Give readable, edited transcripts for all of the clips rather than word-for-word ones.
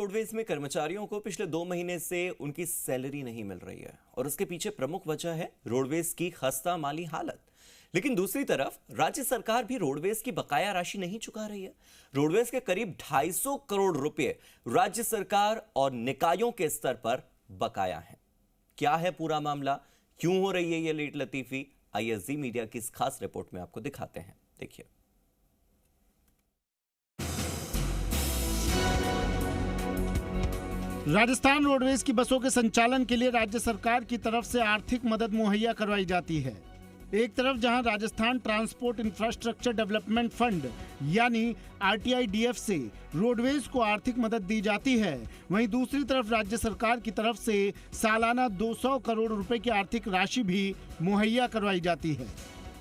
Roadways में कर्मचारियों को पिछले 2 महीने से उनकी सैलरी नहीं मिल रही है और उसके पीछे प्रमुख वजह है रोडवेज की खस्ता माली हालत। लेकिन दूसरी तरफ राज्य सरकार भी रोडवेज की बकाया राशि नहीं चुका रही है। रोडवेज के करीब 250 करोड़ रुपए राज्य सरकार और निकायों के स्तर पर बकाया है। क्या है पूरा मामला, क्यों हो रही है ये लेट लतीफी, आइए जी मीडिया की इस खास रिपोर्ट में आपको दिखाते हैं। देखिए। राजस्थान रोडवेज की बसों के संचालन के लिए राज्य सरकार की तरफ से आर्थिक मदद मुहैया करवाई जाती है। एक तरफ जहां Rajasthan transport infrastructure development fund यानी RTIDF से रोडवेज को आर्थिक मदद दी जाती है, वहीं दूसरी तरफ राज्य सरकार की तरफ से सालाना 200 करोड़ रुपए की आर्थिक राशि भी मुहैया करवाई जाती है।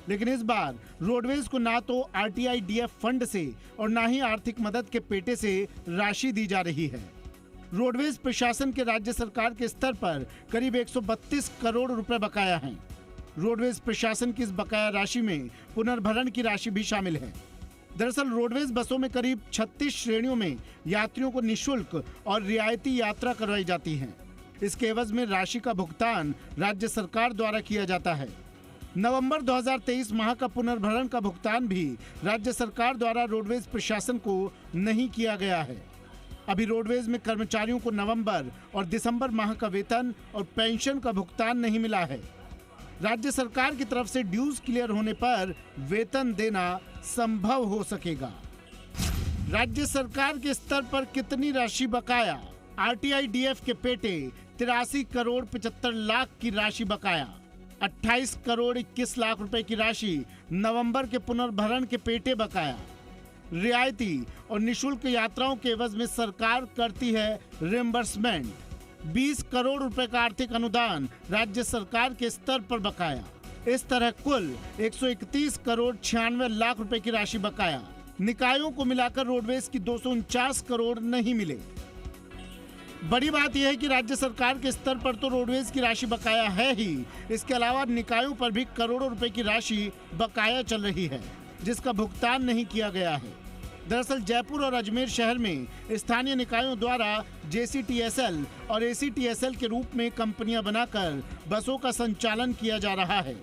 लेकिन इस बार रोडवेज को ना तो RTIDF फंड से और ना ही आर्थिक मदद के पेटे से राशि दी जा रही है। रोडवेज प्रशासन के राज्य सरकार के स्तर पर करीब 132 करोड़ रुपए बकाया हैं। रोडवेज प्रशासन की इस बकाया राशि में पुनर्भरण की राशि भी शामिल है। दरअसल रोडवेज बसों में करीब 36 श्रेणियों में यात्रियों को निःशुल्क और रियायती यात्रा करवाई जाती है। इसके एवज में राशि का भुगतान राज्य सरकार द्वारा किया जाता है। नवंबर 2023 माह का पुनर्भरण का भुगतान भी राज्य सरकार द्वारा रोडवेज प्रशासन को नहीं किया गया है। अभी रोडवेज में कर्मचारियों को नवंबर और दिसंबर माह का वेतन और पेंशन का भुगतान नहीं मिला है। राज्य सरकार की तरफ से ड्यूज क्लियर होने पर वेतन देना संभव हो सकेगा। राज्य सरकार के स्तर पर कितनी राशि बकाया? RTIDF के पेटे 83 करोड़ 75 लाख की राशि बकाया। 28 करोड़ 21 लाख रुपए की राशि नवंबर के पुनर्भरण के पेटे बकाया। रियायती और निःशुल्क यात्राओं के एवज में सरकार करती है रिम्बर्समेंट। 20 करोड़ रुपए का आर्थिक अनुदान राज्य सरकार के स्तर पर बकाया। इस तरह कुल 131 करोड़ 96 लाख रुपए की राशि बकाया। निकायों को मिलाकर रोडवेज की 249 करोड़ नहीं मिले। बड़ी बात यह है कि राज्य सरकार के स्तर पर तो रोडवेज की राशि बकाया है ही, इसके अलावा निकायों पर भी करोड़ों रुपए की राशि बकाया चल रही है, जिसका भुगतान नहीं किया गया है। दरअसल जयपुर और अजमेर शहर में स्थानीय निकायों द्वारा JCTSL और ACTSL के रूप में कंपनियां बनाकर बसों का संचालन किया जा रहा है।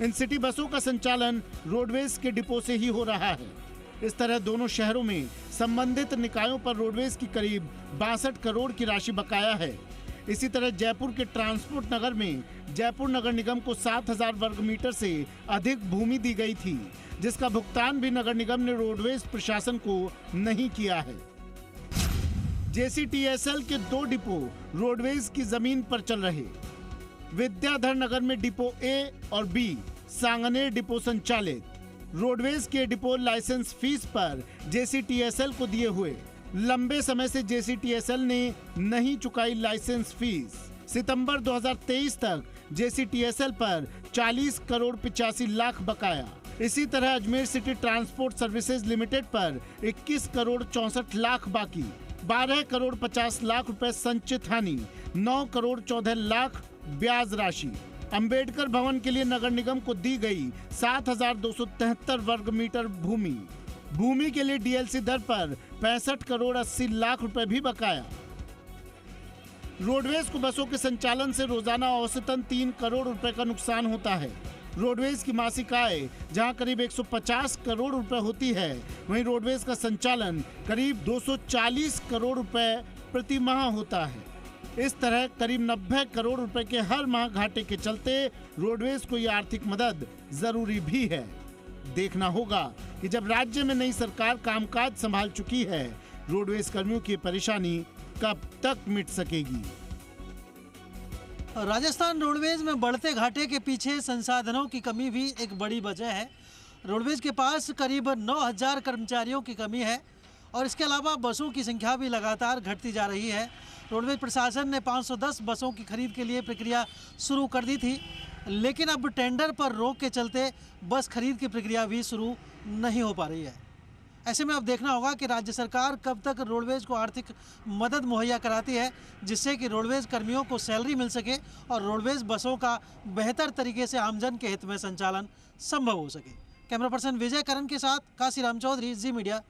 इन सिटी बसों का संचालन रोडवेज के डिपो से ही हो रहा है। इस तरह दोनों शहरों में संबंधित निकायों पर रोडवेज की करीब 62 करोड़ की राशि बकाया है। इसी तरह जयपुर के ट्रांसपोर्ट नगर में जयपुर नगर निगम को 7000 वर्ग मीटर से अधिक भूमि दी गई थी, जिसका भुगतान भी नगर निगम ने रोडवेज प्रशासन को नहीं किया है। JCTSL के 2 डिपो रोडवेज की जमीन पर चल रहे। विद्याधर नगर में डिपो A और B, सांगनेर डिपो संचालित। रोडवेज के डिपो लाइसेंस फीस पर JCTSL को दिए हुए। लंबे समय से JCTSL ने नहीं चुकाई लाइसेंस फीस। सितंबर 2023 तक JCTSL पर 40 करोड़ 85 लाख बकाया। इसी तरह Ajmer city transport services limited पर 21 करोड़ 64 लाख बाकी। 12 करोड़ 50 लाख रुपए संचित हानि। 9 करोड़ 14 लाख ब्याज राशि। अंबेडकर भवन के लिए नगर निगम को दी गई 7273 वर्ग मीटर भूमि। भूमि के लिए DLC दर पर 65 करोड़ 80 लाख रुपए भी बकाया। रोडवेज को बसों के संचालन से रोजाना औसतन 3 करोड़ रुपए का नुकसान होता है। रोडवेज की मासिक आय जहां करीब 150 करोड़ रुपए होती है, वहीं रोडवेज का संचालन करीब 240 करोड़ रुपए प्रति माह होता है। इस तरह करीब 90 करोड़ रुपए के हर माह घाटे के चलते रोडवेज को यह आर्थिक मदद जरूरी भी है। देखना होगा कि जब राज्य में नई सरकार कामकाज संभाल चुकी है, रोडवेज कर्मियों की परेशानी कब तक मिट सकेगी। राजस्थान रोडवेज में बढ़ते घाटे के पीछे संसाधनों की कमी भी एक बड़ी वजह है। रोडवेज के पास करीब 9000 कर्मचारियों की कमी है और इसके अलावा बसों की संख्या भी लगातार घटती जा रही है। रोडवेज प्रशासन ने 510 बसों की खरीद के लिए प्रक्रिया शुरू कर दी थी, लेकिन अब टेंडर पर रोक के चलते बस खरीद की प्रक्रिया भी शुरू नहीं हो पा रही है। ऐसे में अब देखना होगा कि राज्य सरकार कब तक रोडवेज को आर्थिक मदद मुहैया कराती है, जिससे कि रोडवेज कर्मियों को सैलरी मिल सके और रोडवेज बसों का बेहतर तरीके से आमजन के हित में संचालन संभव हो सके। कैमरा पर्सन विजय करण के साथ काशीराम चौधरी, जी मीडिया।